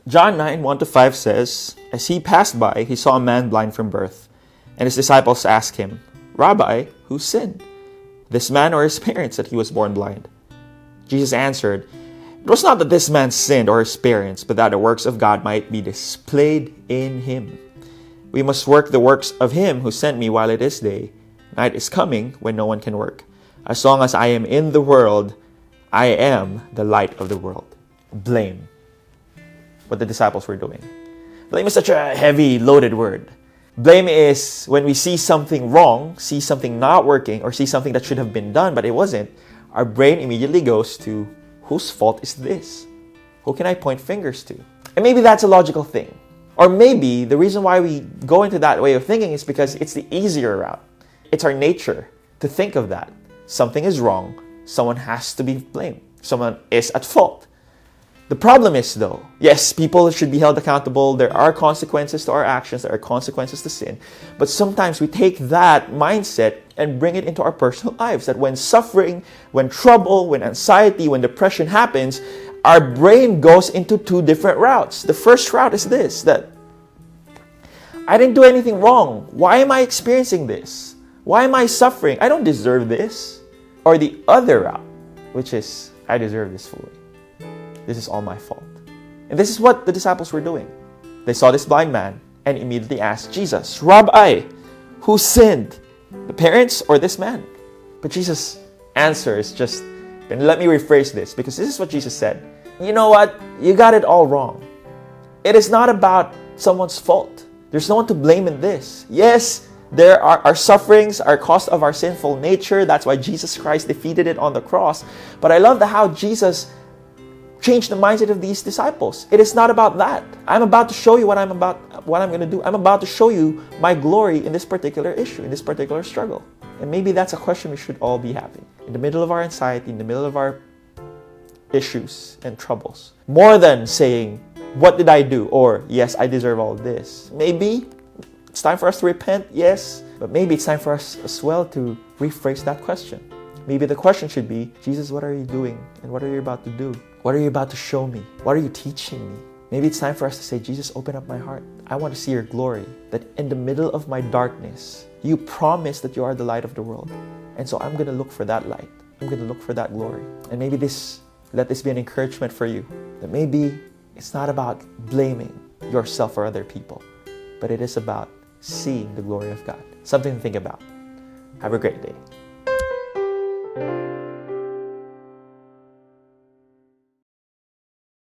John 9, 1-5 says, "As he passed by, he saw a man blind from birth. And his disciples asked him, 'Rabbi, who sinned, this man or his parents, that he was born blind?' Jesus answered, 'It was not that this man sinned or his parents, but that the works of God might be displayed in him. We must work the works of him who sent me while it is day. Night is coming when no one can work. As long as I am in the world, I am the light of the world.'" Blame. What the disciples were doing. Blame is such a heavy, loaded word. Blame is when we see something wrong, see something not working, or see something that should have been done but it wasn't, our brain immediately goes to, whose fault is this? Who can I point fingers to? And maybe that's a logical thing. Or maybe the reason why we go into that way of thinking is because it's the easier route. It's our nature to think of that. Something is wrong, someone has to be blamed. Someone is at fault. The problem is though, yes, people should be held accountable. There are consequences to our actions. There are consequences to sin. But sometimes we take that mindset and bring it into our personal lives. That when suffering, when trouble, when anxiety, when depression happens, our brain goes into two different routes. The first route is this, that I didn't do anything wrong. Why am I experiencing this? Why am I suffering? I don't deserve this. Or the other route, which is, I deserve this fully. This is all my fault. And this is what the disciples were doing. They saw this blind man and immediately asked Jesus, "Rabbi, who sinned, the parents or this man?" But Jesus' answer is just, and let me rephrase this, because this is what Jesus said. You know what? You got it all wrong. It is not about someone's fault. There's no one to blame in this. Yes, there are our sufferings, our cost of our sinful nature. That's why Jesus Christ defeated it on the cross. But I love how Jesus changed the mindset of these disciples. It is not about that. I'm about to show you what I'm going to do. I'm about to show you my glory in this particular issue, in this particular struggle. And maybe that's a question we should all be having. In the middle of our anxiety, in the middle of our issues and troubles. More than saying, what did I do? Or, yes, I deserve all this. Maybe it's time for us to repent, yes. But maybe it's time for us as well to rephrase that question. Maybe the question should be, Jesus, what are you doing? And what are you about to do? What are you about to show me? What are you teaching me? Maybe it's time for us to say, Jesus, open up my heart. I want to see your glory. That in the middle of my darkness, you promise that you are the light of the world. And so I'm going to look for that light. I'm going to look for that glory. And maybe let this be an encouragement for you. That maybe it's not about blaming yourself or other people, but it is about seeing the glory of God. Something to think about. Have a great day.